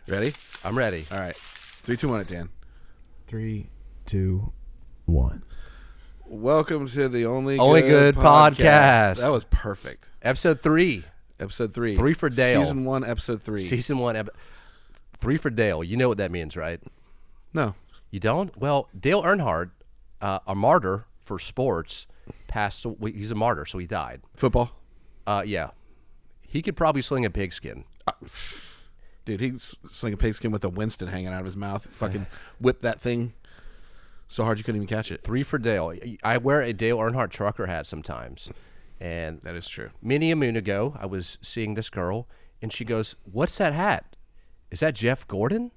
Ready? I'm ready. All right. 3, 2, 1 it, Dan. 3, 2, 1. Welcome to the Only Good Podcast. That was perfect. Episode 3. Episode 3. 3 for Dale. Season 1, episode 3. Season 1, 3 for Dale. You know what that means, right? No. You don't? Well, Dale Earnhardt, a martyr for sports, passed. He's a martyr, so he died. Football? Yeah. He could probably sling a pigskin. Dude, he's slinging a pigskin with a Winston hanging out of his mouth. Fucking whip that thing so hard you couldn't even catch it. 3 for Dale. I wear a Dale Earnhardt trucker hat sometimes. And that is true. Many a moon ago, I was seeing this girl, and she goes, "What's that hat? Is that Jeff Gordon?"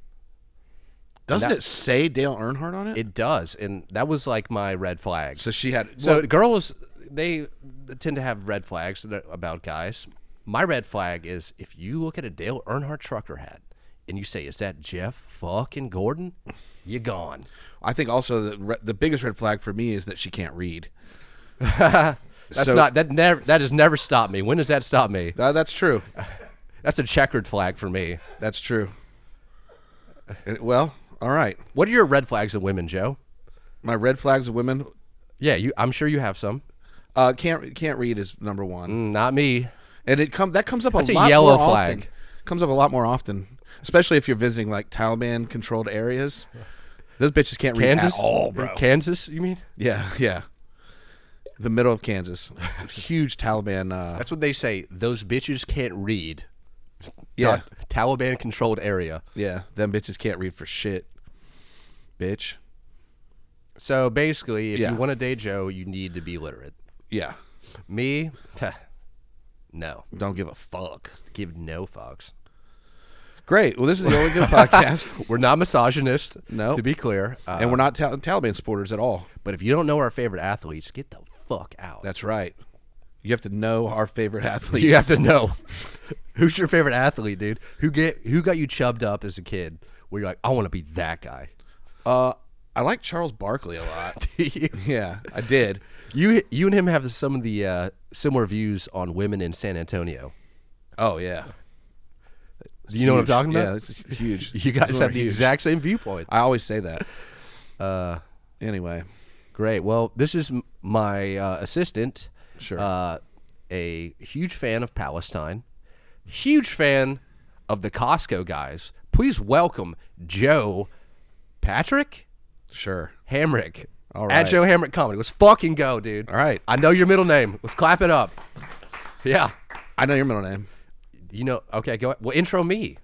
Doesn't it say Dale Earnhardt on it? It does, and that was like my red flag. So she had... So girls, they tend to have red flags about guys. My red flag is if you look at a Dale Earnhardt trucker hat and you say, "Is that Jeff fucking Gordon?" You're gone. I think also the biggest red flag for me is that she can't read. That has never stopped me. When does that stop me? That's true. That's a checkered flag for me. That's true. Well, all right. What are your red flags of women, Joe? My red flags of women? Yeah, I'm sure you have some. Can't read is number one. Not me. And that comes up That's a lot a yellow more flag. often. Comes up a lot more often, especially if you're visiting like Taliban-controlled areas. Those bitches can't read at all, bro. Kansas, you mean? Yeah. The middle of Kansas. Huge Taliban. That's what they say. Those bitches can't read. Yeah. Taliban-controlled area. Yeah, them bitches can't read for shit. Bitch. So basically, if Yeah. you want to date Joe, you need to be literate. Yeah. Me? No. Don't give a fuck. Give no fucks. Great. Well, this is the Only Good Podcast. We're not misogynist, No. to be clear. And we're not Taliban supporters at all. But if you don't know our favorite athletes, get the fuck out. That's right. You have to know our favorite athletes. You have to know. Who's your favorite athlete, dude? Who got you chubbed up as a kid where you're like, I want to be that guy? I like Charles Barkley a lot. Yeah, I did. You and him have some of the similar views on women in San Antonio. Oh, yeah. Do you know what I'm talking about? Yeah, it's huge. You guys Those have are the huge. exact same viewpoint. I always say that. Anyway. Great. Well, this is my assistant. Sure. A huge fan of Palestine. Huge fan of the Costco guys. Please welcome Joe Patrick Sure. Hamric. All right. At Joe Hamric Comedy. Let's fucking go, dude. All right. I know your middle name. Let's clap it up. Yeah. I know your middle name. You know, okay, go ahead. Well, intro me.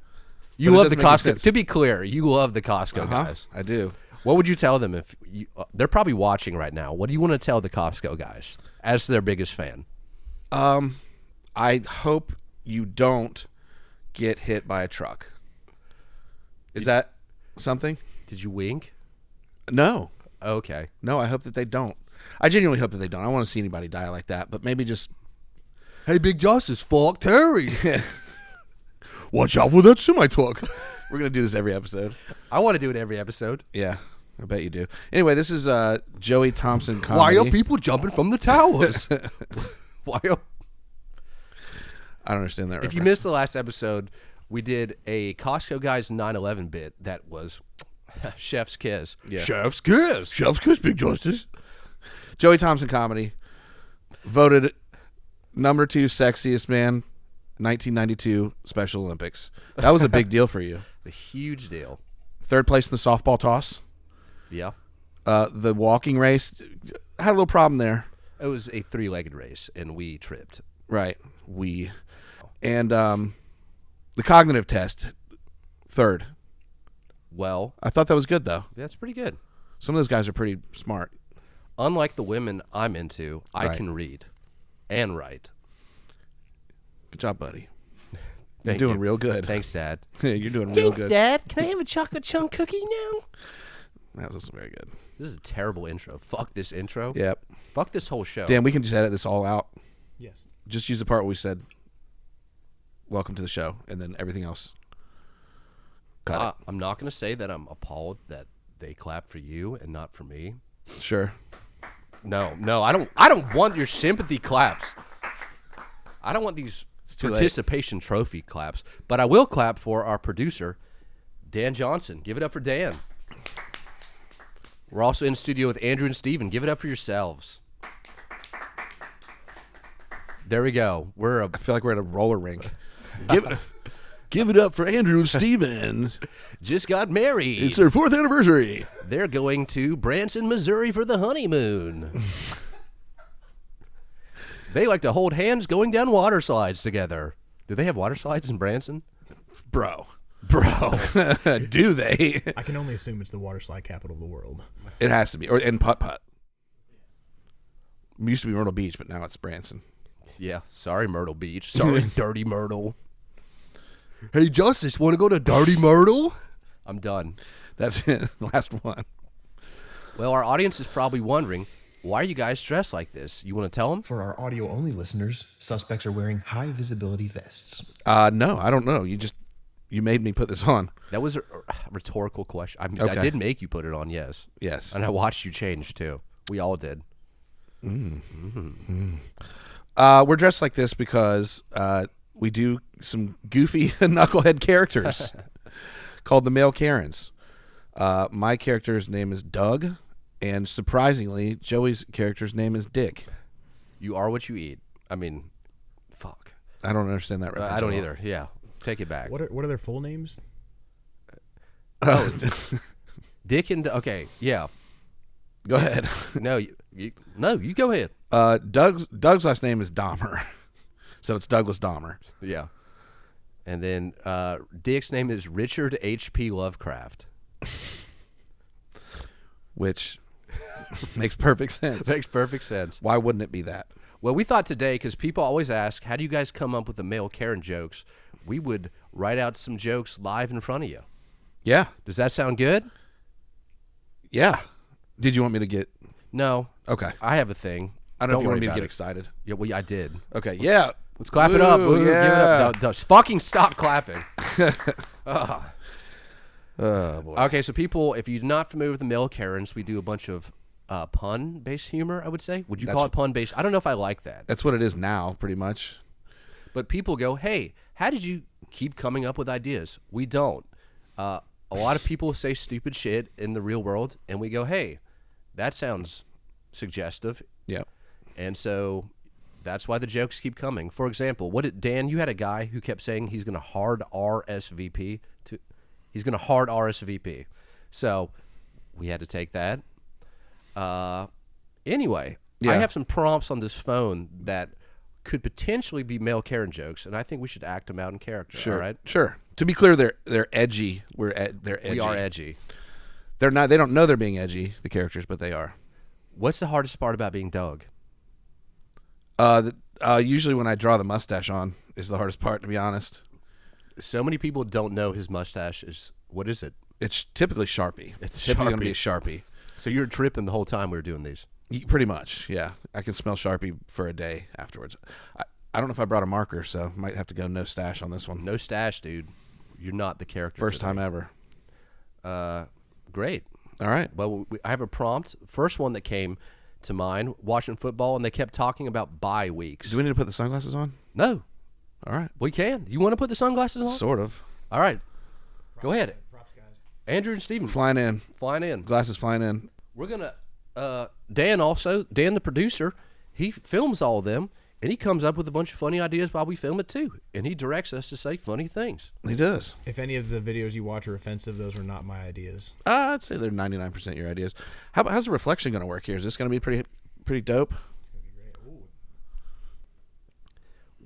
You But it love the doesn't make any Costco. sense. To be clear, you love the Costco guys. I do. What would you tell them if they're probably watching right now? What do you want to tell the Costco guys as their biggest fan? I hope you don't get hit by a truck. Is that something? Did you wink? No. Okay. No, I hope that they don't. I genuinely hope that they don't. I don't want to see anybody die like that, but maybe just... Hey, Big Justice, fuck Terry. Watch out for that semi-truck. We're going to do this every episode. I want to do it every episode. Yeah, I bet you do. Anyway, this is Joey Thompson Why comedy. are people jumping from the towers? Why are... I don't understand that If you reference. missed the last episode, we did a Costco guys 9/11 bit that was Chef's Kiss. Yeah. Chef's Kiss. Chef's Kiss, Big Justice. Joey Thompson comedy. Voted number 2 sexiest man, 1992 Special Olympics. That was a big deal for you. It's a huge deal. 3rd place in the softball toss. Yeah. The walking race, had a little problem there. It was a 3-legged race, and we tripped. Right. And the cognitive test, 3rd. Well, I thought that was good, though. that's pretty good. Some of those guys are pretty smart. Unlike the women I'm into, I Right. can read and write. Good job, buddy. You're Thank doing you. real good. Thanks, Dad. You're doing real good. Dad. Can I have a chocolate chunk cookie now? That was very good. This is a terrible intro. Fuck this intro. Yep. Fuck this whole show. Dan, we can just edit this all out. Yes. Just use the part where we said, welcome to the show, and then everything else. Got I'm not going to say that I'm appalled that they clap for you and not for me. it. Sure. No, I don't want your sympathy claps. I don't want these too late. participation trophy claps, but I will clap for our producer, Dan Johnson. Give it up for Dan. We're also in studio with Andrew and Steven. Give it up for yourselves. There we go. I feel like we're at a roller rink. Give it up for Andrew and Steven. Just got married. It's their 4th anniversary. They're going to Branson, Missouri for the honeymoon. They like to hold hands going down water slides together. Do they have water slides in Branson? Bro. Do they? I can only assume it's the water slide capital of the world. It has to be. And putt-putt. It used to be Myrtle Beach, but now it's Branson. Yeah. Sorry, Myrtle Beach. Sorry, Dirty Myrtle. Hey, Justice, want to go to Dirty Myrtle? I'm done. That's it. Last one. Well, our audience is probably wondering, why are you guys dressed like this? You want to tell them? For our audio-only listeners, suspects are wearing high-visibility vests. No, I don't know. You made me put this on. That was a rhetorical question. I mean, Okay. I did make you put it on, yes. Yes. And I watched you change, too. We all did. We're dressed like this because we do some goofy knucklehead characters called the Male Karens. My character's name is Doug, and surprisingly, Joey's character's name is Dick. You are what you eat. I mean, fuck. I don't understand that reference. I don't at all. either. Yeah. Take it back. What are their full names? Dick and... Okay, yeah. Go ahead. No, you go ahead. Doug's last name is Dahmer, so it's Douglas Dahmer. Yeah. And then Dick's name is Richard H.P. Lovecraft. Which makes perfect sense. Makes perfect sense. Why wouldn't it be that? Well, we thought today, because people always ask, how do you guys come up with the male Karen jokes? We would write out some jokes live in front of you. Yeah. Does that sound good? Yeah. Did you want me to get... No. Okay. I have a thing. I don't know if you worry want me to about get it. excited. Yeah, well, I did. Okay, yeah. Let's clap it up. Woo, Give it yeah. up. No, fucking stop clapping. Oh, boy. Okay, so people, if you're not familiar with the male Karens, we do a bunch of pun-based humor, I would say. Would you call it pun-based? I don't know if I like that. That's what it is now, pretty much. But people go, hey, how did you keep coming up with ideas? We don't. A lot of people say stupid shit in the real world, and we go, hey, that sounds suggestive. Yeah. And so that's why the jokes keep coming. For example, Dan, you had a guy who kept saying he's going to hard RSVP. He's going to hard RSVP. So we had to take that. Anyway, Yeah. I have some prompts on this phone that could potentially be male Karen jokes, and I think we should act them out in character. Sure. All right? Sure. To be clear, they're edgy. They're edgy. We are edgy. They're not. They don't know they're being edgy, the characters, but they are. What's the hardest part about being Doug? Usually when I draw the mustache on is the hardest part, to be honest. So many people don't know his mustache is, what is it? It's typically Sharpie. It's typically going to Sharpie. be a Sharpie. So you were tripping the whole time we were doing these. Pretty much, yeah. I can smell Sharpie for a day afterwards. I don't know if I brought a marker, so might have to go no stash on this one. No stash, dude. You're not the character. First today. time ever. Great. All right. Well, I have a prompt. First one that came to mind, watching football, and they kept talking about bye weeks. Do we need to put the sunglasses on? No. All right. We can. You want to put the sunglasses on? Sort of. All right. Go ahead. Props, guys. Andrew and Steven. Flying in. Flying in. Glasses flying in. We're going to, Dan the producer, he films all of them, and he comes up with a bunch of funny ideas while we film it too. And he directs us to say funny things. He does. If any of the videos you watch are offensive, those were not my ideas. I'd say they're 99% your ideas. How's the reflection going to work here? Is this going to be pretty dope?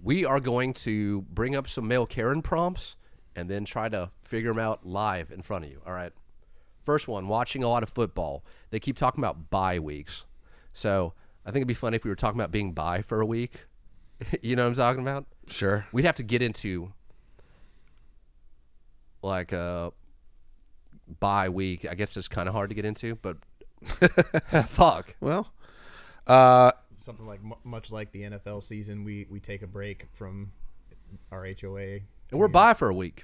We are going to bring up some male Karen prompts and then try to figure them out live in front of you. All right. First one, watching a lot of football. They keep talking about bye weeks. So I think it'd be funny if we were talking about being bye for a week. You know what I'm talking about? Sure. We'd have to get into like a bye week. I guess it's kind of hard to get into, but fuck. Well, Something like much like the NFL season, we take a break from our HOA. And we're bye for a week.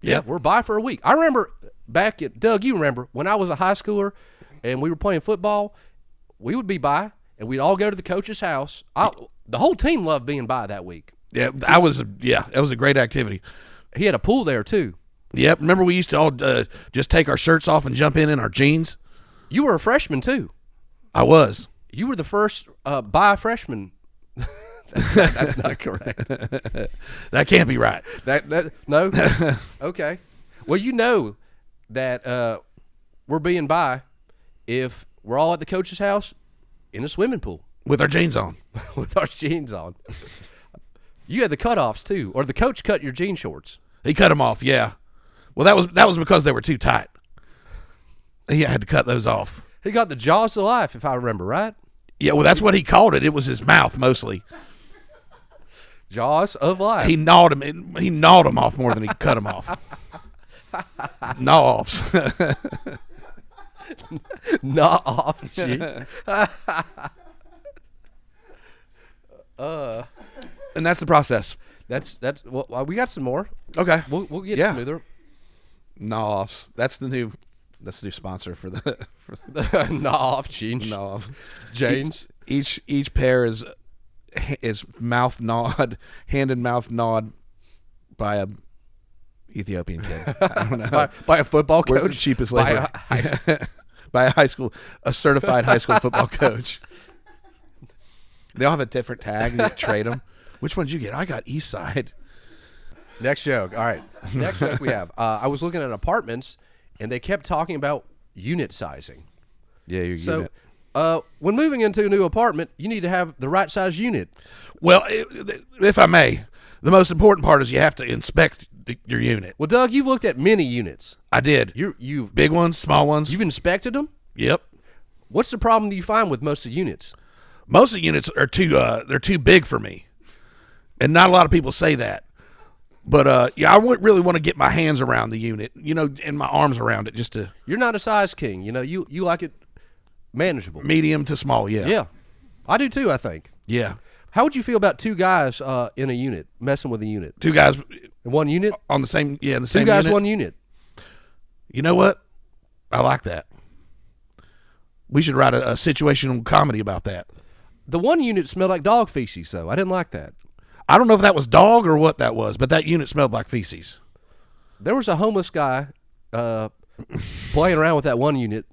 Yeah. We're bye for a week. I remember back at, Doug, you remember, when I was a high schooler and we were playing football, we would be bye, and we'd all go to the coach's house. The whole team loved being bye that week. yeah, that was a great activity. He had a pool there, too. Yep. Remember we used to all just take our shirts off and jump in our jeans? You were a freshman too. I was. You were the first bi freshman. That's not correct. That can't be right. That no. Okay. Well, you know that we're being bi if we're all at the coach's house in a swimming pool With our jeans on. with our jeans on. You had the cutoffs too, or the coach cut your jean shorts. He cut them off, yeah. Well, that was because they were too tight. He had to cut those off. He got the jaws of life, if I remember right. Yeah, well, that's what he called it. It was his mouth mostly. Jaws of life. He gnawed him. He gnawed them off more than he cut them off. Gnaw-offs. Not off. Gee. And that's the process. That's well, we got some more. Okay. We'll get Yeah. smoother. Gnaw-offs. That's the new sponsor for the Not off jeans. gnaw-off. James. Each pair is mouth gnawed, hand and mouth gnawed by a Ethiopian kid. I don't know. by a football coach. Where's the cheapest By labor? a high- By a certified high school football coach. They all have a different tag. You trade them. Which one did you get? I got East Side. Next joke. All right. Next joke we have. I was looking at apartments, and they kept talking about unit sizing. Yeah, your So, unit. when moving into a new apartment, you need to have the right size unit. Well, if I may, the most important part is you have to inspect your unit. Well, Doug, you've looked at many units. I did. You've Big ones, small ones. inspected them. Yep. What's the problem that you find with most of the units? Most of the units are they're too big for me, and not a lot of people say that. But yeah, I wouldn't really want to get my hands around the unit, and my arms around it, just to You're not a size king. You like it manageable. medium to small. Yeah. Yeah, I do too. I think. Yeah. How would you feel about two guys in a unit messing with a unit? Two guys In one unit, on the same. Yeah, in the two same. guys, unit. one unit. You know what? I like that. We should write a situational comedy about that. The one unit smelled like dog feces, though. I didn't like that. I don't know if that was dog or what that was, but that unit smelled like feces. There was a homeless guy playing around with that one unit.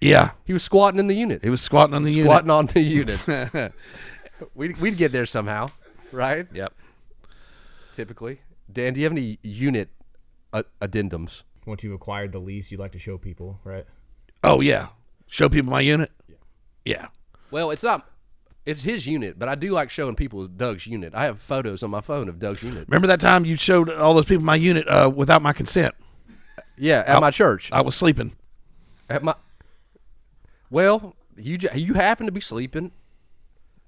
Yeah, He was squatting in the unit. he was squatting on the Squatting on the unit. We'd get there somehow, right? Yep. Typically. Dan, do you have any unit addendums? Once you've acquired the lease, you like to show people, right? Oh yeah. Show people my unit. Yeah. Well, it's his unit, but I do like showing people Doug's unit. I have photos on my phone of Doug's unit. Remember that time you showed all those people my unit without my consent? Yeah, at my church. I was sleeping. Well, you happen to be sleeping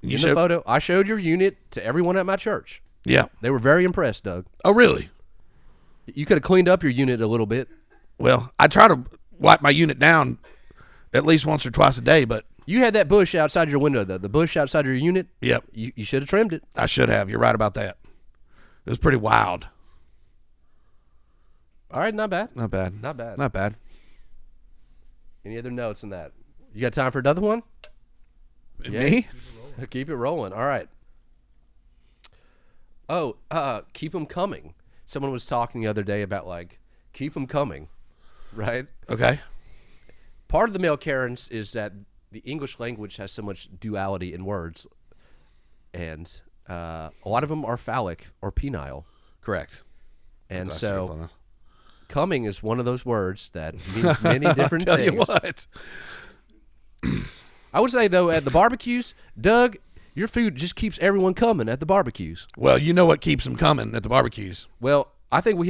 You in showed, the photo. I showed your unit to everyone at my church. Yeah. They were very impressed, Doug. Oh really? You could have cleaned up your unit a little bit. Well, I try to wipe my unit down at least once or twice a day, but You had that bush outside your window, though. The bush outside your unit. yep, You should have trimmed it. I should have. You're right about that. It was pretty wild. All right, not bad. Not bad. Not bad. Not bad. Any other notes in that? You got time for another one? Me? Keep it rolling. All right. Oh, keep them coming. Someone was talking the other day about, keep them coming, right? Okay. Part of the male Karens is that the English language has so much duality in words, and a lot of them are phallic or penile. Correct. And That's so funny. coming is one of those words that means many different Tell things. you what. I would say, though, at the barbecues, Doug, your food just keeps everyone coming at the barbecues. Well, you know what keeps them coming at the barbecues? Well, I think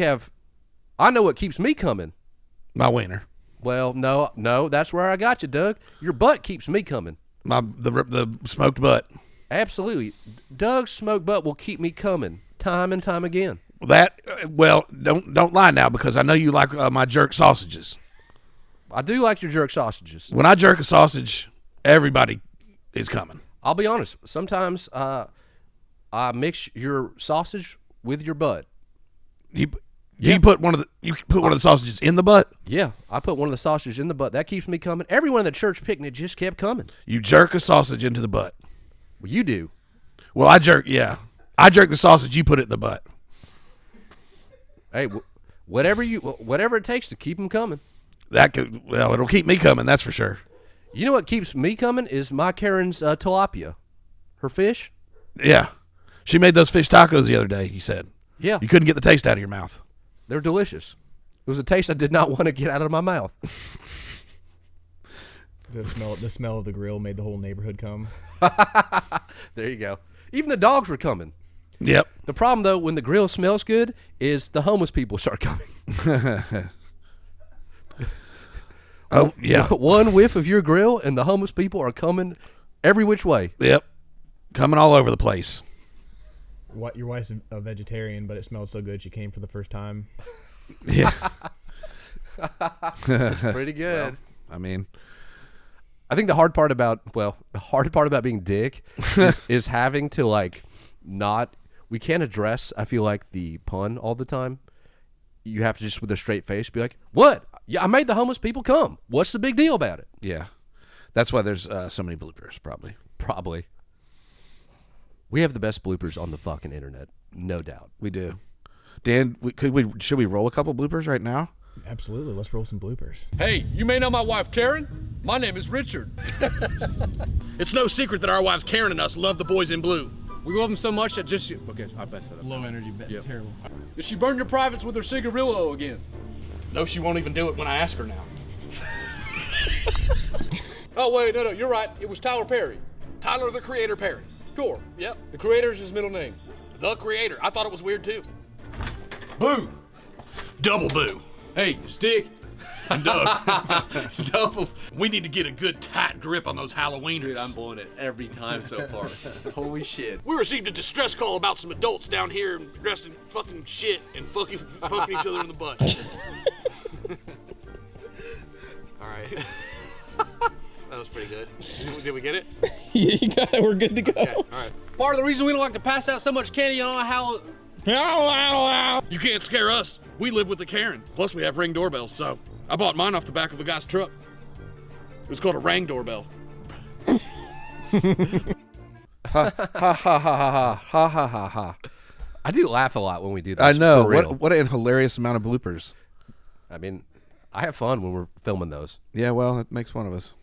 I know what keeps me coming. My wiener. Well, no, that's where I got you, Doug. Your butt keeps me coming. The smoked butt. Absolutely. Doug's smoked butt will keep me coming time and time again. Don't lie now, because I know you like my jerk sausages. I do like your jerk sausages. When I jerk a sausage, everybody is coming. I'll be honest. Sometimes I mix your sausage with your butt. You put one of the sausages in the butt. Yeah, I put one of the sausages in the butt. That keeps me coming. Everyone at the church picnic just kept coming. You jerk a sausage into the butt. Well, you do. Well, I jerk the sausage. You put it in the butt. Hey, Whatever it takes to keep them coming. It'll keep me coming, that's for sure. You know what keeps me coming is my Karen's tilapia. Her fish. Yeah. She made those fish tacos the other day, you said. Yeah. You couldn't get the taste out of your mouth. They're delicious. It was a taste I did not want to get out of my mouth. The smell of the grill made the whole neighborhood come. There you go. Even the dogs were coming. Yep. The problem, though, when the grill smells good is the homeless people start coming. Oh, yeah. One whiff of your grill and the homeless people are coming every which way. Yep. Coming all over the place. Your wife's a vegetarian, but it smelled so good she came for the first time. Yeah. It's pretty good. I mean, I think the hard part about being Dick is having to we can't address, I feel like, the pun all the time. You have to just with a straight face be like, what? Yeah, I made the homeless people come. What's the big deal about it? yeah. That's why there's so many bloopers, probably. Probably. We have the best bloopers on the fucking internet, no doubt. We do. Dan, should we roll a couple bloopers right now? Absolutely. Let's roll some bloopers. Hey, you may know my wife Karen. My name is Richard. It's no secret that our wives Karen and us love the boys in blue. We love them so much that okay, I messed that up. Low energy, terrible. Did she burn your privates with her cigarillo again? No, she won't even do it when I ask her now. Oh wait, no, you're right. It was Tyler Perry. Tyler the Creator Perry. Sure. Yep. The creator's his middle name. The Creator. I thought it was weird too. Boo! Double boo. Hey, Stick. And Doug. Double. We need to get a good tight grip on those Halloweeners. Dude, I'm blowing it every time so far. Holy shit. We received a distress call about some adults down here dressed in fucking shit and fucking each other in the butt. All right. That was pretty good. Did we get it? Yeah, you got it. We're good to go. Okay. All right. Part of the reason we don't like to pass out so much candy on how... You can't scare us. We live with the Karen. Plus, we have Ring doorbells, so I bought mine off the back of a guy's truck. It was called a Ring doorbell. Ha ha ha ha ha ha ha ha ha. I do laugh a lot when we do this. I know. for real. What a hilarious amount of bloopers. I mean, I have fun when we're filming those. Yeah, well, it makes one of us.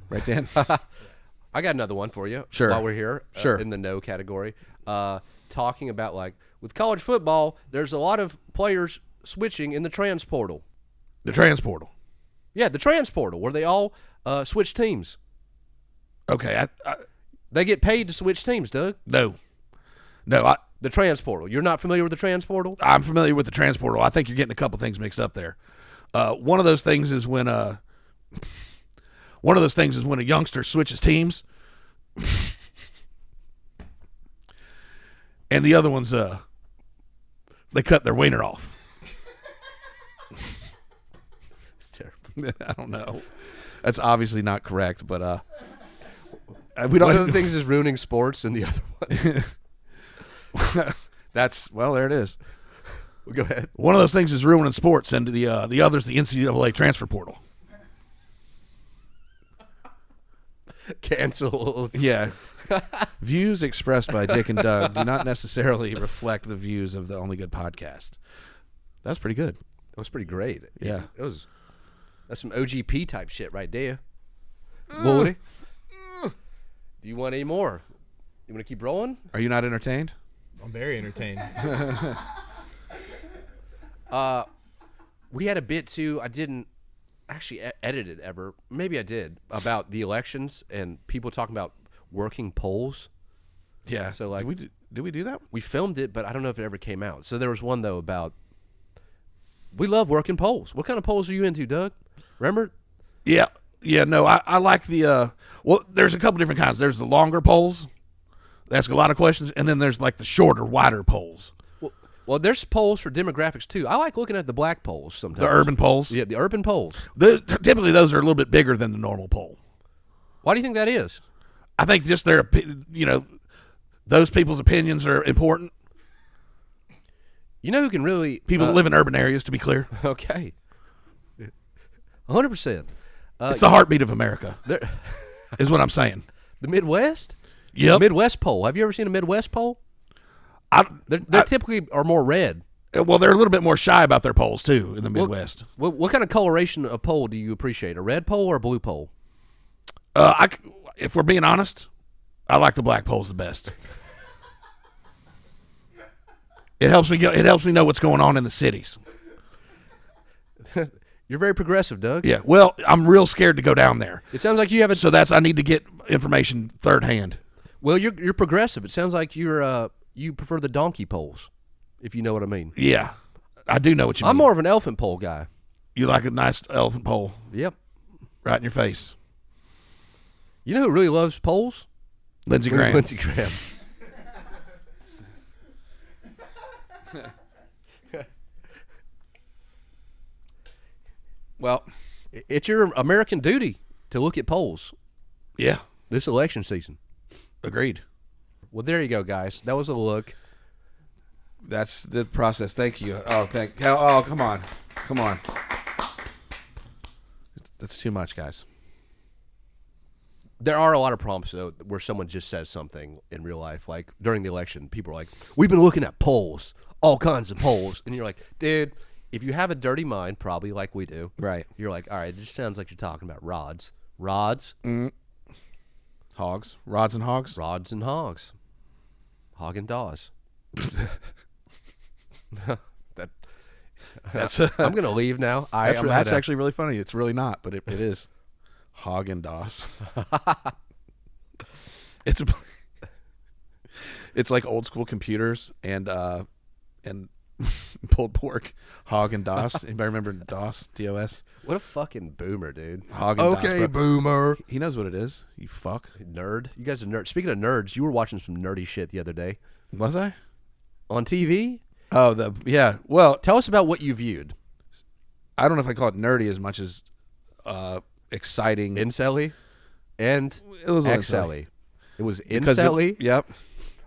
Right, Dan? I got another one for you. Sure. While we're here, Sure. in the no category, talking about with college football, there's a lot of players switching in the transportal. The transportal. Yeah, the transportal where they all switch teams. Okay. They get paid to switch teams, Doug. No. The transportal. You're not familiar with the transportal? I'm familiar with the transportal. I think you're getting a couple things mixed up there. One of those things is when a youngster switches teams, and the other one's they cut their wiener off. It's terrible. I don't know. That's obviously not correct, but we don't. One of the things is ruining sports, and the other one. There it is. Well, go ahead. One of those things is ruining sports, and the other's the NCAA transfer portal. Cancel. Yeah. Views expressed by Dick and Doug do not necessarily reflect the views of the Only Good podcast. That's pretty good. That was pretty great. Yeah. That's some OGP type shit right there. Woody, do you want any more? You want to keep rolling? Are you not entertained? I'm very entertained. We had a bit too. I didn't actually edit it ever. Maybe I did, about the elections and people talking about working polls. Yeah. So did we do that? We filmed it, but I don't know if it ever came out. So there was one though about we love working polls. What kind of polls are you into, Doug? Remember? Yeah. Yeah. No, I like the there's a couple different kinds. There's the longer polls. They ask a lot of questions, and then there's the shorter, wider polls. Well, there's polls for demographics too. I like looking at the black polls sometimes. The urban polls. Yeah, the urban polls. Typically, those are a little bit bigger than the normal poll. Why do you think that is? I think just those people's opinions are important. You know who can really People that live in urban areas, to be clear. Okay. 100%. It's the heartbeat of America, is what I'm saying. The Midwest? Yep. Midwest poll. Have you ever seen a Midwest poll? They typically are more red Well, they're a little bit more shy about their polls too in the Midwest. What kind of coloration of pole do you appreciate? A red pole or a blue pole? If we're being honest, I like the black poles the best. It helps me know what's going on in the cities. You're very progressive, Doug. Yeah. Well, I'm real scared to go down there. It sounds like you have a. So I need to get information third hand. Well, you're progressive. It sounds like you prefer the donkey poles, if you know what I mean. Yeah, I do know what you mean. I'm more of an elephant pole guy. You like a nice elephant pole Yep. right in your face. You know who really loves poles? Lindsey Graham. Lindsey Graham. Well, It's your American duty to look at polls yeah, this election season. agreed. Well, there you go, guys. That was a look. That's the process. Thank you. Oh, come on. That's too much, guys. There are a lot of prompts, though, where someone just says something in real life. Like, during the election, people are like, we've been looking at polls, all kinds of polls. And you're like, dude, if you have a dirty mind, probably like we do, Right. you're like, all right, it just sounds like you're talking about rods. Rods, Hogs. Rods and hogs. rods and hogs. Hog and daws. That's I'm going to leave now. that's actually really funny. It's really not, but it is. Hog and Doss. It's like old school computers and pulled pork. Hog and Doss. Anybody remember DOS? DOS? What a fucking boomer, dude. Hog and Doss. bro. Boomer. He knows what it is. You fuck. Nerd. You guys are nerds. Speaking of nerds, you were watching some nerdy shit the other day. Was I? On TV? Oh, yeah. Well, Tell us about what you viewed. I don't know if I call it nerdy as much as exciting. Incel-y and It was XL-y. It was Because Incel-y? Yep.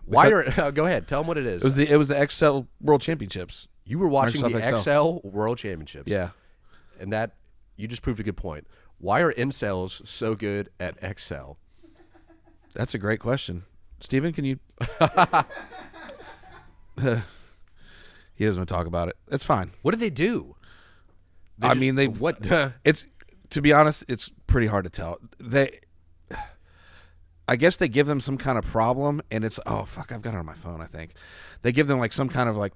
Why are go ahead, tell them what it is. It was the XL World Championships. You were watching the Microsoft XL World Championships. Yeah. And that you just proved a good point. Why are incels so good at XL? That's a great question. Steven, can you He doesn't want to talk about it. That's fine. What do they do? What it's to be honest, it's pretty hard to tell. I guess they give them some kind of problem, and it's I've got it on my phone. I think they give them like some kind of like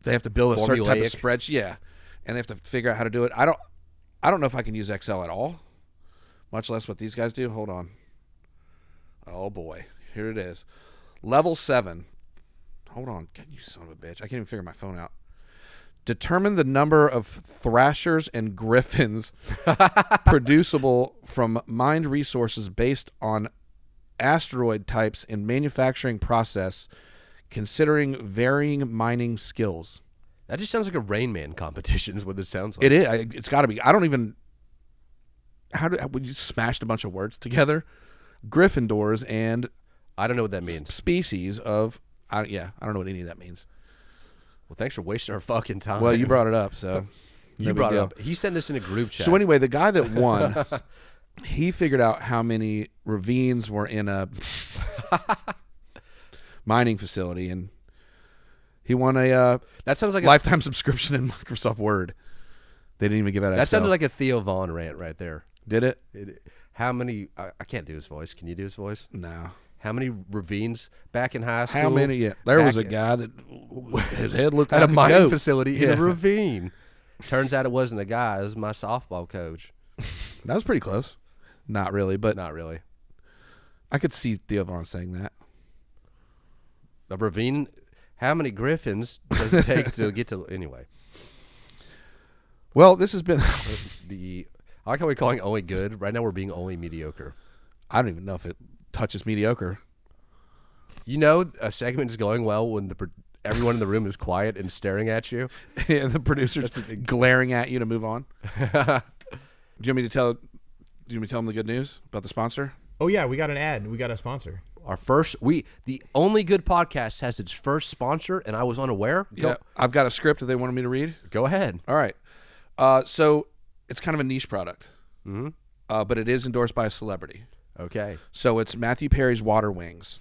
they have to build a certain type of Formulaic? spreadsheet, yeah, and they have to figure out how to do it. I don't know if I can use Excel at all, much less what these guys do. Hold on. Oh boy, here it is, level 7. Hold on, God, you son of a bitch! I can't even figure my phone out. Determine the number of thrashers and griffins producible from mined resources based on asteroid types and manufacturing process, considering varying mining skills. That just sounds like a Rain Man competition is what this sounds like. It is. It's got to be. I don't even. Would you smashed a bunch of words together? Gryffindors and I don't know what that means. species of. I don't know what any of that means. Well, thanks for wasting our fucking time. Well, you brought it up, so You no big brought it deal. up. He sent this in a group chat. So anyway, the guy that won, he figured out how many ravines were in a mining facility, and he won a that sounds like lifetime subscription in Microsoft Word. They didn't even give out that Excel. sounded like a Theo Vaughn rant right there. Did it? How many? I can't do his voice. Can you do his voice? No. How many ravines back in high school? How many? Yeah, there was a back- guy that his head looked At like a mining goat. facility in Yeah. a ravine. Turns out it wasn't a guy. It was my softball coach. That was pretty close. Not really, but Not really. I could see Theo Vaughn saying that. A ravine. How many griffins does it take to get to? Anyway, Well, this has been. I like how we're calling only good. Right now we're being only mediocre. I don't even know if it touches mediocre. You know, a segment is going well when everyone in the room is quiet and staring at you. Yeah, the producer's glaring at you to move on. Do you want me to tell them the good news about the sponsor? Oh yeah, we got an ad. We got a sponsor. The only good podcast has its first sponsor, and I was unaware. Yeah, I've got a script that they wanted me to read. Go ahead. All right. So it's kind of a niche product, but it is endorsed by a celebrity. Okay. So it's Matthew Perry's Water Wings.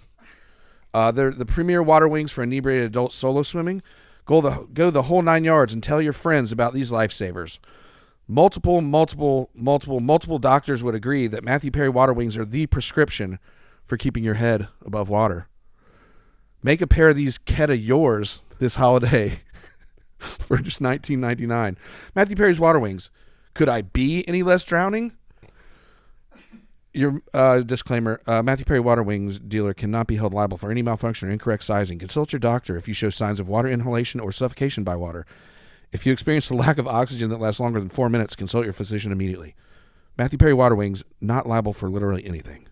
They're the premier water wings for inebriated adult solo swimming. Go the whole 9 yards and tell your friends about these lifesavers. Multiple doctors would agree that Matthew Perry water wings are the prescription for keeping your head above water. Make a pair of these Keta yours this holiday for just $19.99. Matthew Perry's water wings. Could I be any less drowning? Your disclaimer, Matthew Perry Water Wings dealer cannot be held liable for any malfunction or incorrect sizing. Consult your doctor if you show signs of water inhalation or suffocation by water. If you experience a lack of oxygen that lasts longer than 4 minutes, consult your physician immediately. Matthew Perry Water Wings, not liable for literally anything.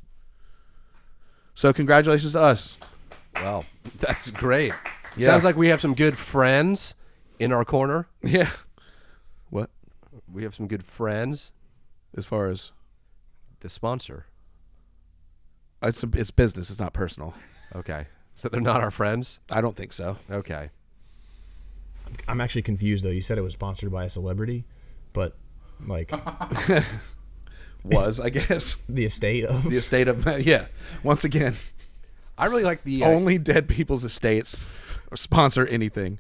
So congratulations to us. Wow, that's great. Yeah. Sounds like we have some good friends in our corner. Yeah. What? We have some good friends. As far as? The sponsor. It's business. It's not personal. Okay. So they're not our friends? I don't think so. Okay. I'm actually confused though. You said it was sponsored by a celebrity, but like I guess. the estate of yeah. Once again, I really like the only dead people's estates sponsor anything.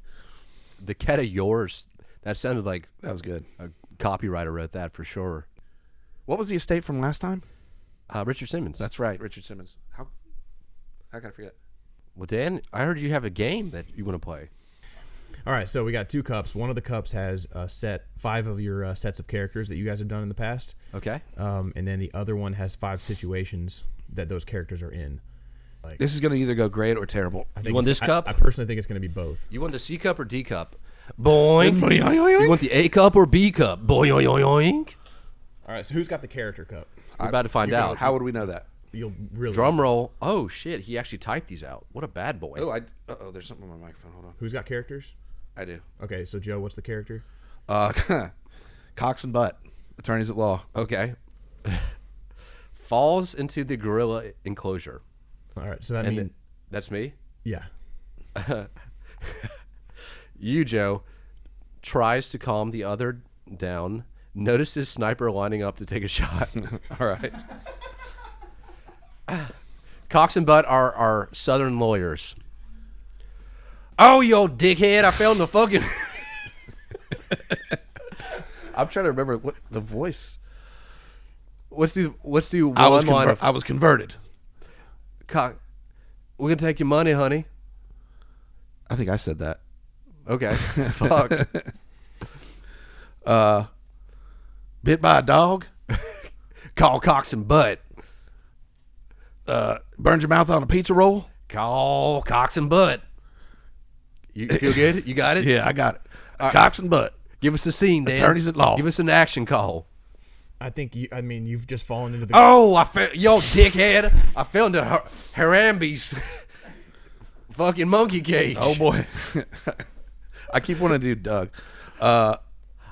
The Keta yours. That sounded like That was good. a copywriter wrote that for sure. What was the estate from last time? Richard Simmons. That's right, Richard Simmons. How can I forget? Well, Dan, I heard you have a game that you want to play. All right, so we got 2 cups. One of the cups has 5 of your sets of characters that you guys have done in the past. Okay. And then the other one has 5 situations that those characters are in. This is going to either go great or terrible. I think You want it's- this cup? I personally think it's going to be both. You want the C cup or D cup? Boing. You want the A cup or B cup? Boing. All right, so who's got the character cup? We're about to find out. How would we know that? You'll really Drum roll. Oh, shit. He actually typed these out. What a bad boy. Oh, there's something on my microphone. Hold on. Who's got characters? I do. Okay, so Joe, what's the character? Cox and butt. Attorneys at law. Okay. Falls into the gorilla enclosure. All right, so that And means that's me? yeah. You, Joe, tries to calm the other down, notices sniper lining up to take a shot. All right. Cox and Butt are our southern lawyers. Oh, yo, dickhead, I found the fucking... I'm trying to remember what the voice. Let's do one I was line of... I was converted. We're going to take your money, honey. I think I said that. Okay. Fuck. Bit by a dog. Call Cox and Butt. Burned your mouth on a pizza roll. Call Cox and Butt. You feel good? You got it? Yeah, I got it. Cox and butt. Give us a scene, Dan. Attorneys at law. Give us an action call. I think you've just fallen into the Oh, yo, dickhead. I fell into Harambe's fucking monkey cage. Oh boy. I keep wanting to do Doug. I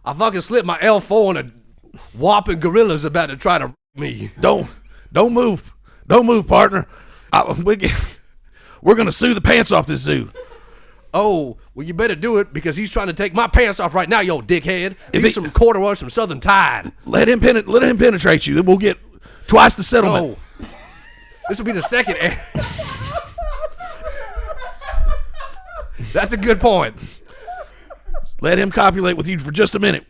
fucking slipped my L4 and a whopping gorilla's about to try to me. Don't move. Don't move, partner. We're gonna sue the pants off this zoo. Oh, well, you better do it because he's trying to take my pants off right now, yo, dickhead. If Need some corduroys from Southern Tide. Let him penetrate you. We'll get twice the settlement. Oh, this will be the second. That's a good point. Let him copulate with you for just a minute.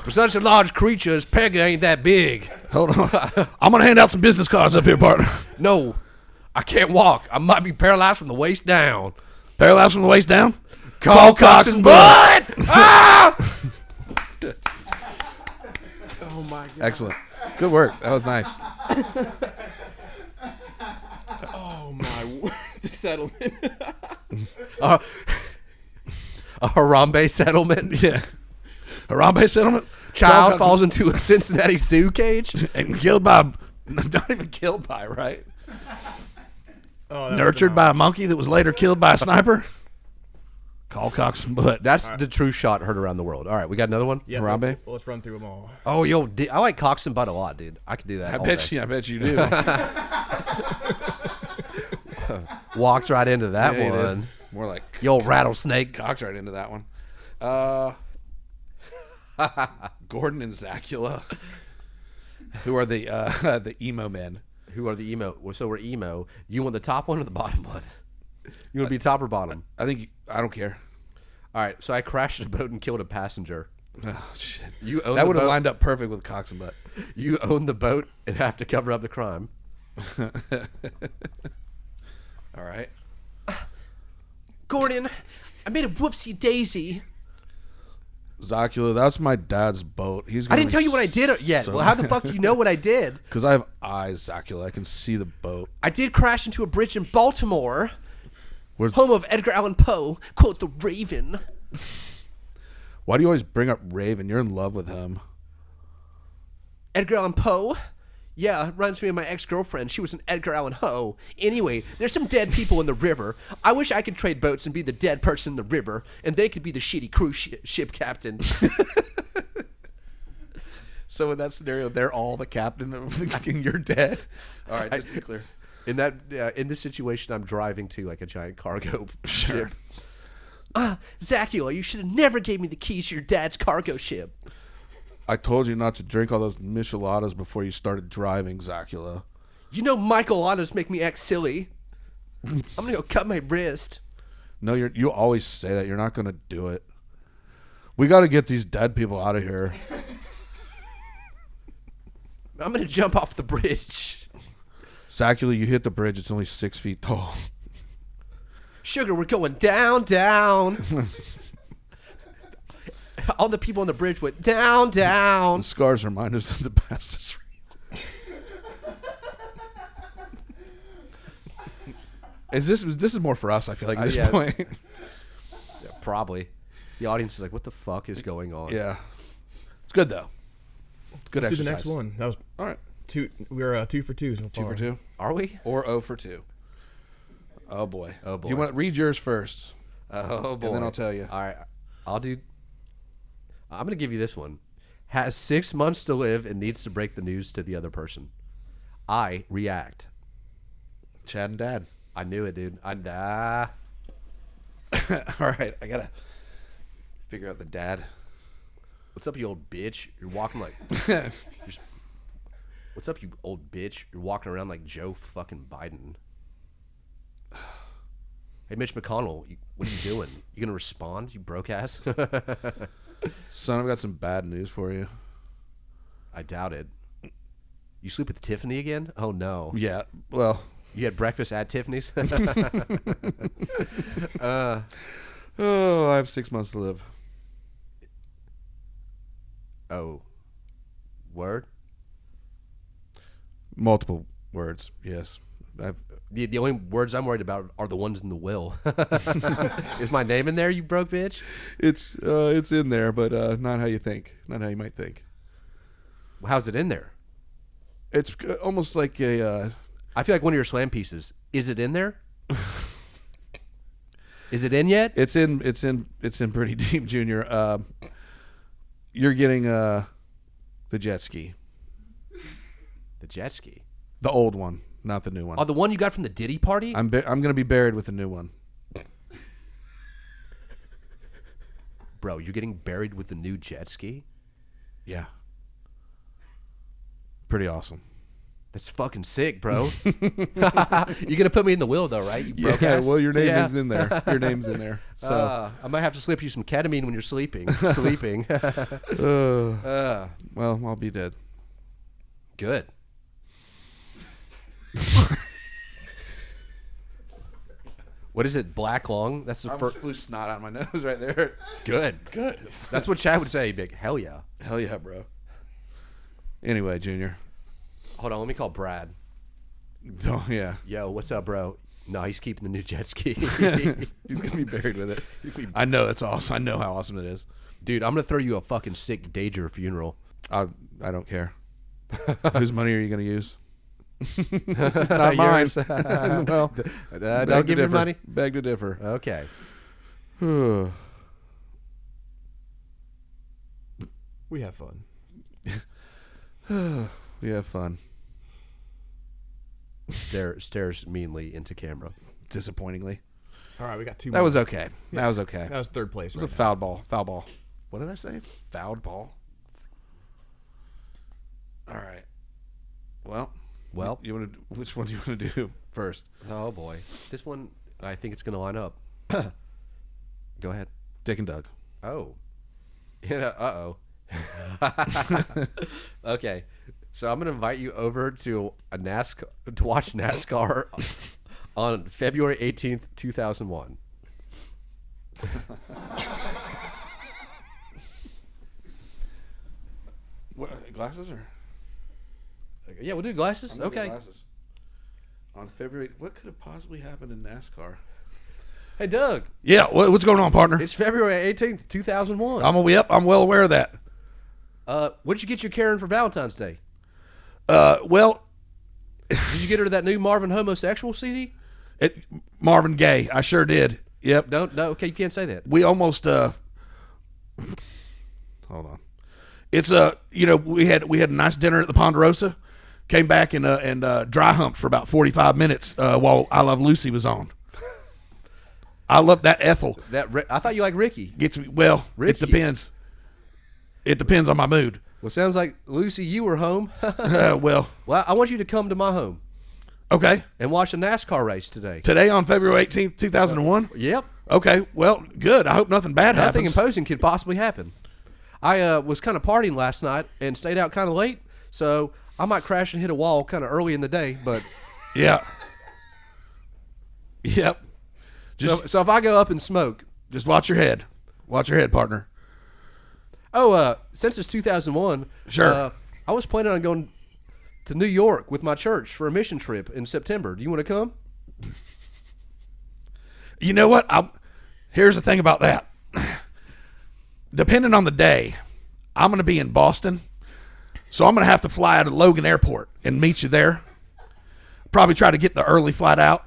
For such a large creature, his peg ain't that big. Hold on. I'm gonna hand out some business cards up here, partner. No, I can't walk. I might be paralyzed from the waist down. Paralyzed from the waist down. Call Cox and Butt. Ah! Oh my god. Excellent. Good work. That was nice. Oh my word. The settlement. A Harambe settlement. Yeah. Harambe settlement. Child falls into a Cincinnati zoo cage. And killed by, not even killed by, right? Oh, that Nurtured by a monkey that was later killed by a sniper. Call Cox and Butt. That's the true shot heard around the world. All right, we got another one. Yeah, Harambe? well, let's run through them all. Oh, yo, I like Cox and Butt a lot, dude. I could do that. I bet you do. Walks right into that Yeah, you did. one. More like Yo, rattlesnake. Cox right into that one. Gordon and Zacula, who are the emo men. Who are the emo? So we're emo. You want the top one or the bottom one? You want to be top or bottom? I don't care. All right, so I crashed a boat and killed a passenger. Oh shit! You own That the would have boat. lined up perfect with Cox and Butt. You own the boat and have to cover up the crime. All right. Gordon, I made a whoopsie daisy. Zocula, that's my dad's boat. I didn't tell you what I did yet. Well, how the fuck do you know what I did? Because I have eyes, Zocula. I can see the boat. I did crash into a bridge in Baltimore, Where's, home of Edgar Allan Poe, quote the Raven. why do you always bring up Raven? You're in love with him. Edgar Allan Poe? Yeah, reminds me of my ex-girlfriend. She was an Edgar Allan Poe. Anyway, there's some dead people in the river. I wish I could trade boats and be the dead person in the river, and they could be the shitty cruise ship captain. So in that scenario, they're all the captain of the and you're dead. All right, just to be clear. In this situation, I'm driving to like a giant cargo ship. Zacula, you should have never gave me the keys to your dad's cargo ship. I told you not to drink all those micheladas before you started driving, Zacula. You know Micheladas make me act silly. I'm gonna go cut my wrist. No, you always say that. You're not going to do it. We got to get these dead people out of here. I'm gonna jump off the bridge. Zacula, you hit the bridge. It's only 6 feet tall. Sugar, we're going down, down. All the people on the bridge went down, down. The scars remind us that the past is real. This is more for us, I feel like, at this yeah. point. Yeah, probably. The audience is like, what the fuck is going on? Yeah. It's good, though. It's good Let's do exercise. the next one. That was All right. two. We're 2 for 2 so far. 2 for 2. Are we? Or 0 for 2. Oh, boy. Oh, boy. You want to read yours first, Oh, boy. and then I'll tell you. All right. I'm going to give you this one. Has 6 months to live and needs to break the news to the other person. I react. Chad and Dad. I knew it, dude. All right. I got to figure out the dad. What's up, you old bitch? You're walking like... What's up, you old bitch? You're walking around like Joe fucking Biden. Hey, Mitch McConnell, what are you doing? You gonna respond, you broke ass? Son, I've got some bad news for you. I doubt it. You sleep with Tiffany again? Oh, no. Yeah. Well... You had breakfast at Tiffany's? Oh, I have 6 months to live. Oh. Word? Multiple words, yes. The only words I'm worried about are the ones in the will. Is my name in there, you broke bitch? It's in there, but not how you think. Not how you might think. How's it in there? It's almost like a... I feel like one of your slam pieces. Is it in there? Is it in yet? It's in pretty deep, Junior. You're getting the jet ski. The jet ski. The old one, not the new one. Oh, the one you got from the Diddy party? I'm going to be buried with the new one. Bro, you're getting buried with the new jet ski? Yeah. Pretty awesome. That's fucking sick, bro. You're gonna put me in the will, though, right? You broke Yeah, ass? well, your name Yeah. is in there. Your name's in there. So, I might have to slip you some ketamine when you're sleeping. Sleeping. well, I'll be dead. Good. What is it? Black lung? That's the I first. almost blew snot out of my nose right there. Good. Good. That's what Chad would say. He'd be like, hell yeah. Hell yeah, bro. Anyway, Junior. Hold on, let me call Brad. Oh, yeah. Yo, what's up, bro? No, he's keeping the new jet ski. He's going to be buried with it. I know it's awesome. I know how awesome it is. Dude, I'm gonna throw you a fucking sick Danger funeral. I don't care. Whose money are you going to use? Not mine. Yours. Well, don't give me money. Beg to differ. Okay. We have fun. We have fun. Stares meanly into camera. Disappointingly. All right, we got 2 That more. was okay. That was okay. That was third place. It was a foul ball. Foul ball. What did I say? Fouled ball. All right. Well, you want to? Which one do you want to do first? Oh boy, this one I think it's gonna line up. Go ahead. Dick and Doug. Oh. Uh-oh. Okay. So I'm going to invite you over to to watch NASCAR on February 18th, 2001. What, glasses or? Yeah, we'll do glasses. I'm gonna get Okay. Glasses. On February, what could have possibly happened in NASCAR? Hey, Doug. Yeah, what's going on, partner? It's February 18th, 2001. I'm well aware of that. What did you get your Karen for Valentine's Day? Well, Did you get her that new Marvin Homosexual CD? Marvin Gaye, I sure did. Yep. No, okay, you can't say that. We almost hold on. It's we had a nice dinner at the Ponderosa. Came back and dry humped for about 45 minutes while I Love Lucy was on. I love that Ethel. I thought you liked Ricky. Gets me. Well, Ricky. it depends. It depends on my mood. Well, sounds like Lucy, you were home. Well, I want you to come to my home okay. and watch a NASCAR race today. Today on February 18th, 2001. Yep. Okay. Well, good. I hope nothing bad Nothing happens. imposing could possibly happen. I was kind of partying last night and stayed out kind of late, so I might crash and hit a wall kind of early in the day. But Yeah. Yep. so if I go up and smoke, Just watch your head. Watch your head, partner. since it's 2001, Sure. I was planning on going to New York with my church for a mission trip in September. Do you want to come? You know what? Here's the thing about that. Depending on the day, I'm going to be in Boston, so I'm going to have to fly out of Logan Airport and meet you there. Probably try to get the early flight out.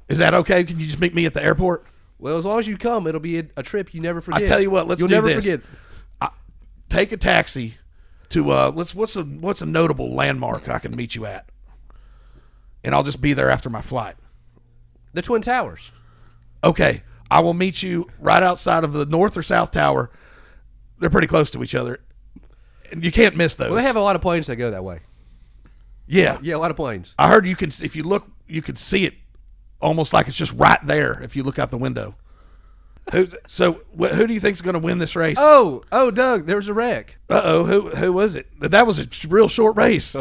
Is that okay? Can you just meet me at the airport? Well, as long as you come, it'll be a trip you never forget. I tell you what, let's You'll do never this. forget. Take a taxi to what's a notable landmark I can meet you at, and I'll just be there after my flight. The Twin Towers. Okay, I will meet you right outside of the North or South Tower. They're pretty close to each other, and you can't miss those. Well, they have a lot of planes that go that way. Yeah, Yeah, a lot of planes. I heard you can. If you look, you could see it almost like it's just right there if you look out the window. Who do you think's going to win this race? Oh, Doug, there was a wreck. Who was it? That was a real short race.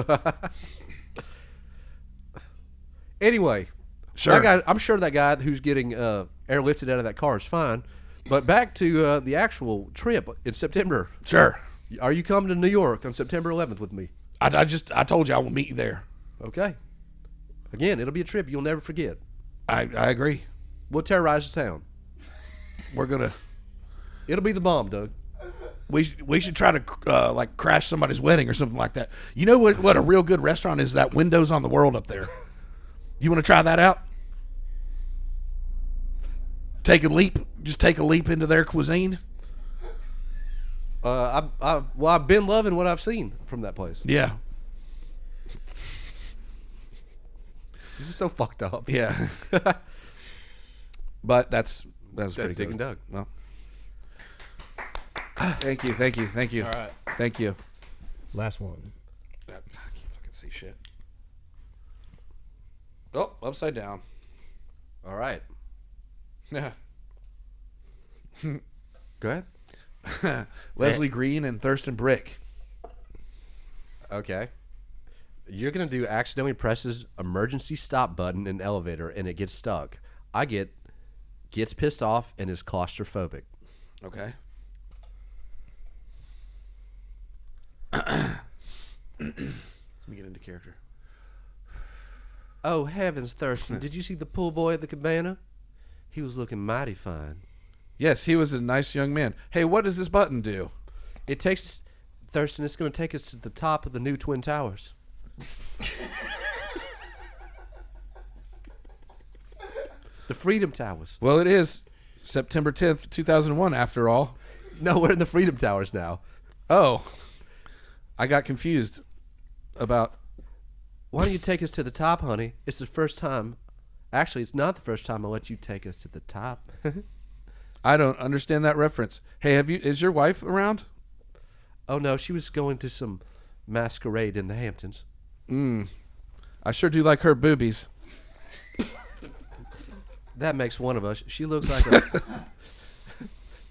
Anyway, Sure. that guy, I'm sure that guy who's getting airlifted out of that car is fine. But back to the actual trip in September. Sure. Are you coming to New York on September 11th with me? I told you I will meet you there. Okay. Again, it'll be a trip you'll never forget. I agree. We'll terrorize the town. We're gonna. It'll be the bomb, Doug. We should try to like crash somebody's wedding or something like that. You know what a real good restaurant is? That Windows on the World up there. You want to try that out? Take a leap. Just take a leap into their cuisine. I've been loving what I've seen from that place. Yeah. This is so fucked up. Yeah. But that was pretty Dick good. and Doug. Well, thank you. All right. Thank you. Last one. I can't fucking see shit. Oh, upside down. All right. Yeah. Go ahead. Leslie Green and Thurston Brick. Okay. You're going to do accidentally presses emergency stop button in elevator and it gets stuck. I gets pissed off and is claustrophobic. Okay. Let me get into character. Oh, heavens, Thurston, did you see the pool boy at the cabana? He was looking mighty fine. Yes, he was a nice young man. Hey, what does this button do? It takes, Thurston, it's going to take us to the top of the new Twin Towers. The Freedom Towers. Well, it is September 10th, 2001, after all. No, we're in the Freedom Towers now. Oh, I got confused about... Why don't you take us to the top, honey? It's the first time. Actually, it's not the first time I'll let you take us to the top. I don't understand that reference. Hey, is your wife around? Oh, no, she was going to some masquerade in the Hamptons. I sure do like her boobies. That makes one of us. She looks like a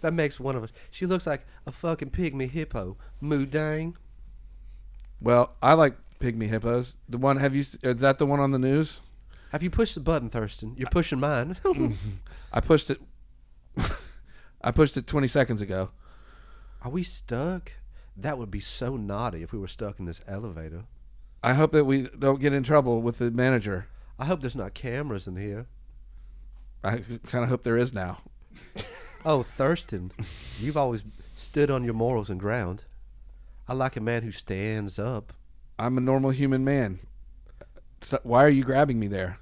That makes one of us. She looks like a fucking pygmy hippo. Moo dang. Well, I like pygmy hippos. The one is that the one on the news? Have you pushed the button, Thurston? You're pushing mine. I pushed it. I pushed it 20 seconds ago. Are we stuck? That would be so naughty if we were stuck in this elevator. I hope that we don't get in trouble with the manager. I hope there's not cameras in here. I kind of hope there is now. Oh, Thurston, you've always stood on your morals and ground. I like a man who stands up. I'm a normal human man. So why are you grabbing me there?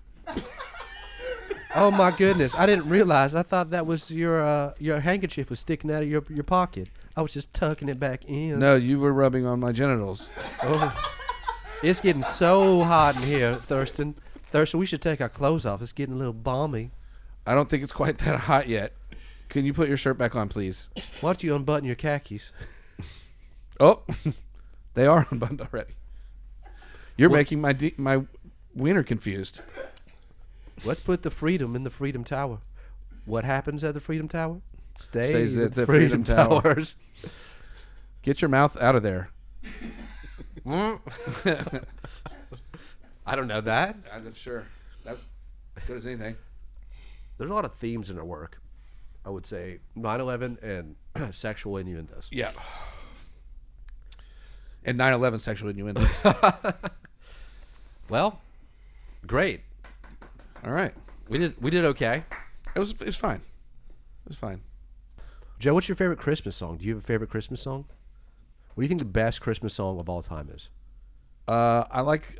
Oh my goodness! I didn't realize. I thought that was your handkerchief was sticking out of your pocket. I was just tucking it back in. No, you were rubbing on my genitals. Oh. It's getting so hot in here, Thurston. Thurston, we should take our clothes off. It's getting a little balmy. I don't think it's quite that hot yet. Can you put your shirt back on, please? Why don't you unbutton your khakis? Oh, they are unbuttoned already. You're making my wiener confused. Let's put the freedom in the Freedom Tower. What happens at the Freedom Tower? Stays at the Freedom Freedom Tower. Towers. Get your mouth out of there. I don't know that. I'm sure. That's good as anything. There's a lot of themes in our work. I would say 9/11 and sexual innuendos. Yeah. And 9/11 sexual innuendos. Well, great. All right. We did okay. It was fine. It was fine. Joe, what's your favorite Christmas song? Do you have a favorite Christmas song? What do you think the best Christmas song of all time is? I like.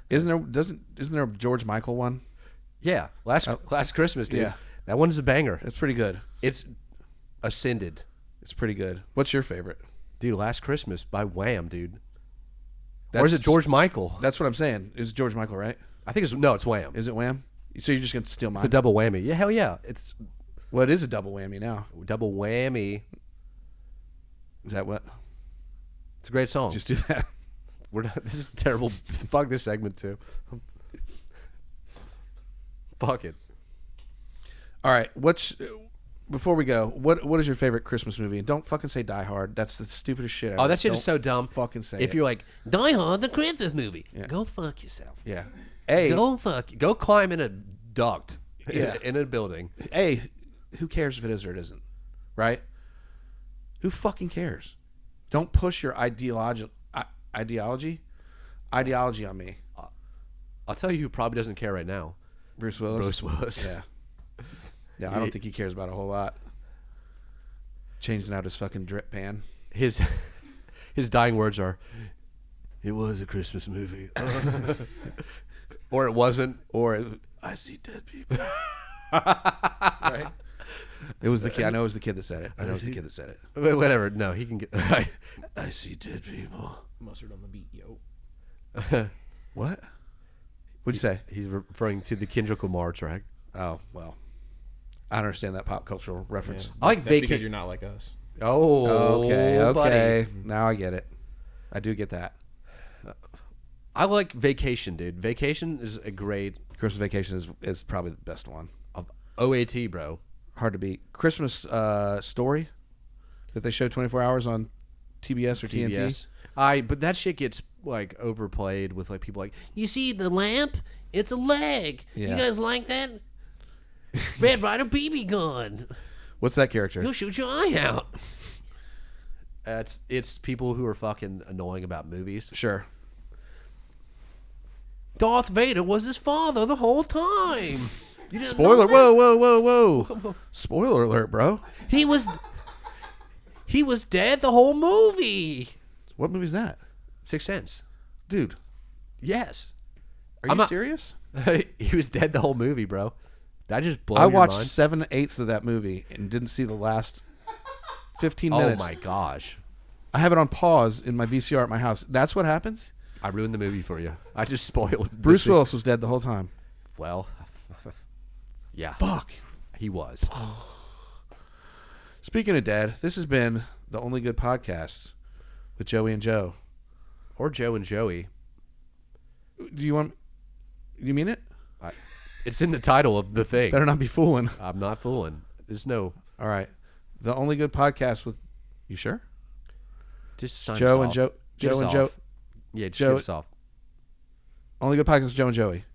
Isn't there a George Michael one? Yeah, last Christmas, dude. Yeah. That one is a banger. It's pretty good. It's ascended, It's pretty good. What's your favorite? dude. Last Christmas by Wham, dude. Or That's is it George Michael? That's what I'm saying. It's George Michael, right? I think it's Wham. Is it Wham? So you're just gonna steal mine? It's a double whammy. Yeah, hell yeah. It's Well, it is a double whammy now. double whammy. Is that what? It's a great song. Just do that. We're not, this is terrible. Fuck this segment too. Fuck it. All right. Before we go? What is your favorite Christmas movie? And don't fucking say Die Hard. That's the stupidest shit ever. Oh, that shit is Don't so dumb. Fucking say If it. you're like Die Hard, the Christmas movie, Yeah. go fuck yourself. Yeah. Hey. Go climb in a duct Yeah. in a building. Hey. Who cares if it is or it isn't? Right? Who fucking cares? Don't push your ideology on me. I'll tell you who probably doesn't care right now. Bruce Willis. Bruce Willis. Yeah. Yeah, I don't think he cares about a whole lot. Changing out his fucking drip pan. His dying words are, "It was a Christmas movie," or it wasn't. Or I see dead people. Right? It was the kid. I know it was the kid that said it. I know it was the kid that said it. Whatever. No, he can get. Right. I see dead people. Mustard on the beat, yo. What? What'd you say? He's referring to the Kendrick Lamar track. Oh, well. I don't understand that pop cultural reference. I like That's because Vacate. you're not like us. Oh, Okay. buddy. Now I get it. I do get that. I like Vacation, dude. Vacation is a great Christmas Vacation is probably the best one. OAT, bro. Hard to beat. Christmas Story that they show 24 hours on TBS or TNT. But that shit gets like overplayed with like people like, you see the lamp? It's a leg. Yeah. You guys like that? Red Ryder BB gun. What's that character? You'll shoot your eye out. It's people who are fucking annoying about movies. Sure. Darth Vader was his father the whole time. You didn't Spoiler. know that? Whoa. Spoiler alert, bro. He was dead the whole movie. What movie's that? Sixth Sense. Dude, Yes. are I'm you not- serious? He was dead the whole movie, bro. Did I just blow I your watched mind? 7/8 of that movie and didn't see the last 15 Oh minutes. my gosh. I have it on pause in my VCR at my house. That's what happens? I ruined the movie for you. I just spoiled the Bruce scene. Willis was dead the whole time. Well, yeah, Fuck. he was. Speaking of dead, this has been the Only Good Podcast with Joey and Joe. Or Joe and Joey. Do you mean it? It's in the title of the thing. Better not be fooling. I'm not fooling. There's no. All right. The only good podcast with. You sure? Just sign Joe us and off. Joe. Get Joe us and off. Joe. Yeah, just Joe- get us off. Only good podcast with Joe and Joey.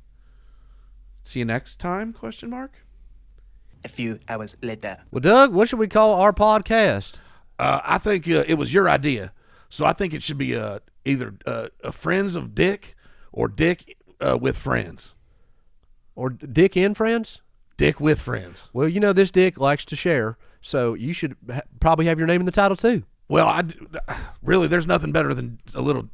See you next time? Question mark. A few hours later. Well, Doug, what should we call our podcast? I think it was your idea, so I think it should be either a Friends of Dick or Dick with Friends. Or Dick and Friends? Dick with Friends. Well, you know this Dick likes to share, so you should probably have your name in the title too. Well, really, there's nothing better than a little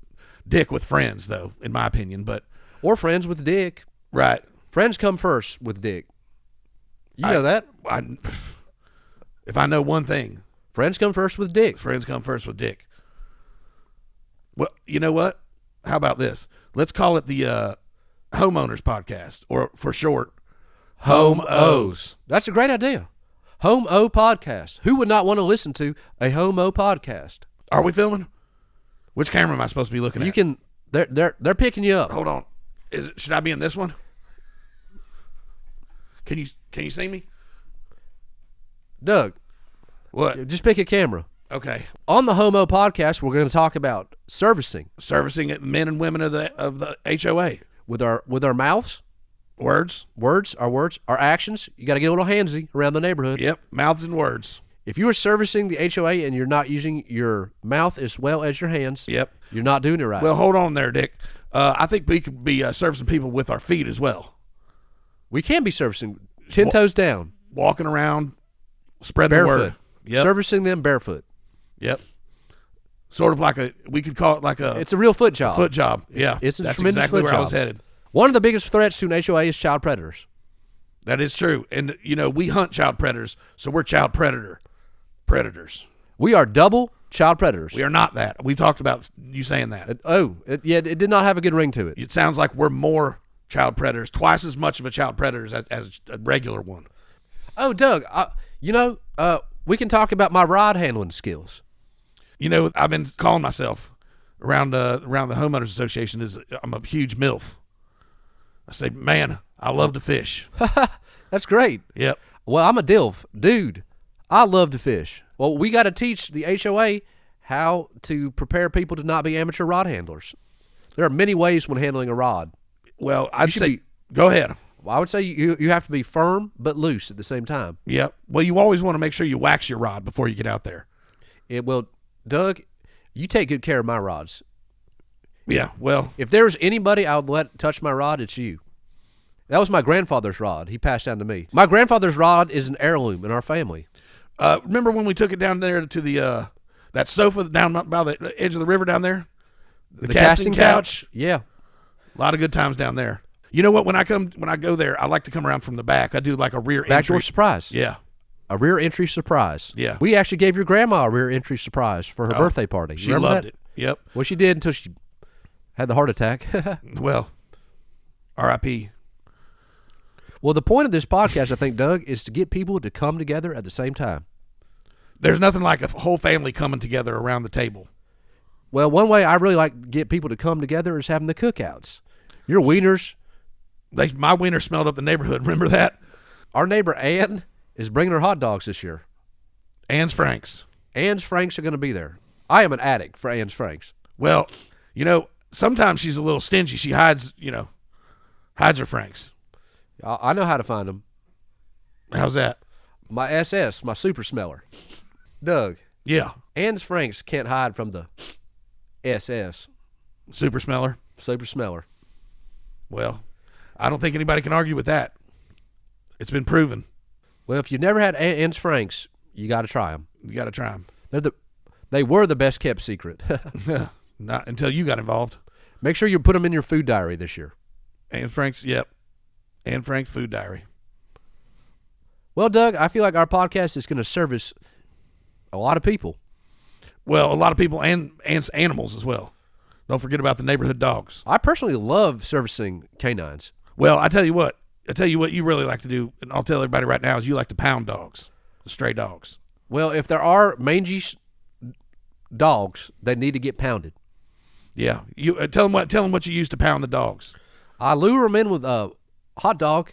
Dick with Friends, though, in my opinion. But Or Friends with Dick. right, Friends come first with Dick. You know that? If I know one thing, Friends come first with Dick. Friends come first with Dick. Well, you know what? How about this? Let's call it the Homeowners Podcast, or for short, Home O's. That's a great idea. Home O Podcast. Who would not want to listen to a Home O Podcast? Are we filming? Which camera am I supposed to be looking at? You can. They're picking you up. Hold on. Should I be in this one? Can you see me? Doug, What? just pick a camera. Okay. On the Homo podcast, we're going to talk about servicing Servicing it, men and women of the HOA. with our mouths, Words. our actions. You got to get a little handsy around the neighborhood. Yep. Mouths and words. If you are servicing the HOA and you're not using your mouth as well as your hands, Yep. you're not doing it right. Well, hold on there, Dick. I think we could be servicing people with our feet as well. we can be servicing 10 toes down, Walking around, spreading the barefoot, word. Yep. servicing them barefoot. Yep. Sort of like we could call it like a It's a real foot job. foot job. Yeah. it's a That's tremendous exactly foot where I was job. headed. One of the biggest threats to an HOA is child predators. That is true. And, we hunt child predators, so we're child predators. We are double child predators. We are not that. We talked about you saying that. It did not have a good ring to it. It sounds like we're more child predators, twice as much of a child predator as a regular one. Oh, Doug, we can talk about my rod handling skills. I've been calling myself around the Homeowners Association I'm a huge MILF. I say, man, I love to fish. That's great. Yep. Well, I'm a DILF. Dude, I love to fish. Well, we got to teach the HOA how to prepare people to not be amateur rod handlers. There are many ways when handling a rod. Well, I'd should say, be- go ahead. Well, I would say you have to be firm but loose at the same time. Yep. Well, you always want to make sure you wax your rod before you get out there. Doug, you take good care of my rods. Yeah. Well, If there was anybody I would let touch my rod, it's you. That was my grandfather's rod. He passed down to me. My grandfather's rod is an heirloom in our family. remember when we took it down there to the that sofa down by the edge of the river down there? The casting couch. Yeah. A lot of good times down there. You know what? When I go there, I like to come around from the back. I do like a rear Backdoor entry. surprise. Yeah. A rear entry surprise. Yeah. We actually gave your grandma a rear entry surprise for her birthday party. She Remember loved that? it. Yep. Well, she did until she had the heart attack. Well, R.I.P. Well, the point of this podcast, I think, Doug, is to get people to come together at the same time. There's nothing like a whole family coming together around the table. Well, one way I really like to get people to come together is having the cookouts. Your wieners. My wiener smelled up the neighborhood. Remember that? Our neighbor Ann is bringing her hot dogs this year. Ann's Franks. Ann's Franks are going to be there. I am an addict for Ann's Franks. Well, sometimes she's a little stingy. She hides her Franks. I know how to find them. How's that? My SS, my super smeller. Doug, Yeah. Ann's Franks can't hide from the SS, Super smeller. super smeller. Well, I don't think anybody can argue with that. It's been proven. Well, if you've never had Ann's Franks, you got to try them. You got to try them. They were the best kept secret. Not until you got involved. Make sure you put them in your food diary this year. Anne Frank's, yep. Anne Frank's food diary. Well, Doug, I feel like our podcast is going to service a lot of people. Well, a lot of people and animals as well. Don't forget about the neighborhood dogs. I personally love servicing canines. Well, I tell you what you really like to do, and I'll tell everybody right now, is you like to pound dogs, the stray dogs. Well, if there are mangy dogs, they need to get pounded. Yeah, you tell them what you use to pound the dogs. I lure them in with a hot dog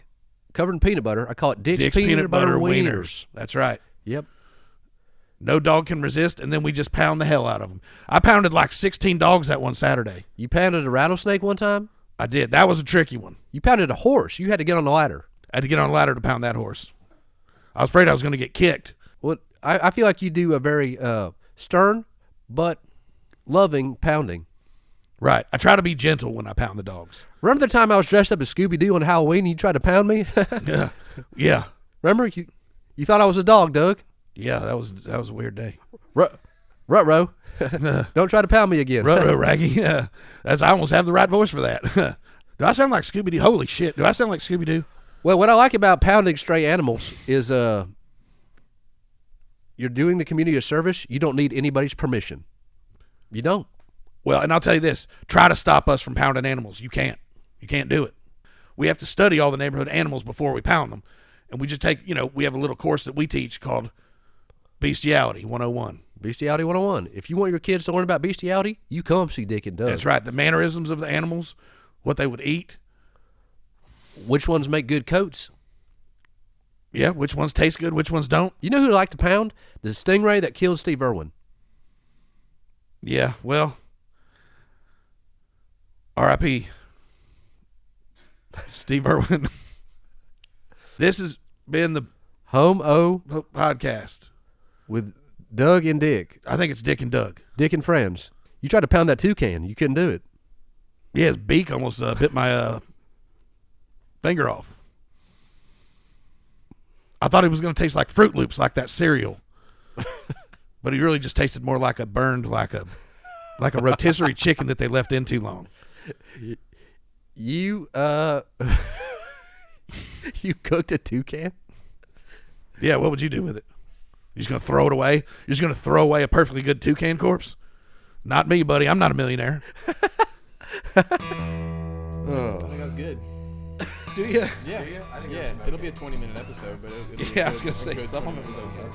covered in peanut butter. I call it Dick's Peanut Butter Wieners. That's right. Yep. No dog can resist, and then we just pound the hell out of them. I pounded like 16 dogs that one Saturday. You pounded a rattlesnake one time? I did. That was a tricky one. You pounded a horse. You had to get on the ladder. I had to get on a ladder to pound that horse. I was afraid I was going to get kicked. Well, I feel like you do a very stern but loving pounding. Right. I try to be gentle when I pound the dogs. Remember the time I was dressed up as Scooby-Doo on Halloween and you tried to pound me? Yeah. Yeah. Remember? You thought I was a dog, Doug. Yeah, that was a weird day. Ruh-roh. Don't try to pound me again. Ruh-roh, Raggy. Yeah. I almost have the right voice for that. Do I sound like Scooby-Doo? Holy shit. Do I sound like Scooby-Doo? Well, what I like about pounding stray animals is you're doing the community a service. You don't need anybody's permission. You don't. Well, and I'll tell you this. Try to stop us from pounding animals. You can't. You can't do it. We have to study all the neighborhood animals before we pound them. And we just take, we have a little course that we teach called Bestiality 101. Bestiality 101. If you want your kids to learn about bestiality, you come see Dick and Doug. That's right. The mannerisms of the animals, what they would eat. Which ones make good coats? Yeah, which ones taste good, which ones don't. You know who like to pound? The stingray that killed Steve Irwin. Yeah, well, R.I.P. Steve Irwin. This has been the Home-O podcast with Doug and Dick. I think it's Dick and Doug. Dick and Friends. You tried to pound that toucan. You couldn't do it. Yeah, his beak almost bit my finger off. I thought it was going to taste like Fruit Loops, like that cereal. But he really just tasted more like a burned, like a rotisserie chicken that they left in too long. You you cooked a toucan? Yeah, what would you do with it? You're just going to throw it away? You're just going to throw away a perfectly good toucan corpse? Not me, buddy. I'm not a millionaire. I think that's good. Do you? Yeah, yeah. It'll be a 20-minute episode, but it'll be Yeah, I was going to say, some of it was okay.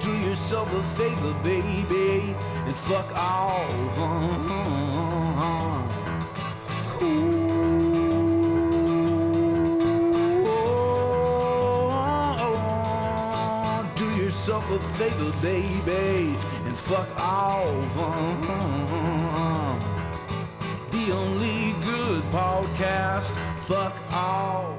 Do yourself a favor, baby, and fuck off. Do yourself a favor, baby, and fuck off. The only good podcast, fuck off.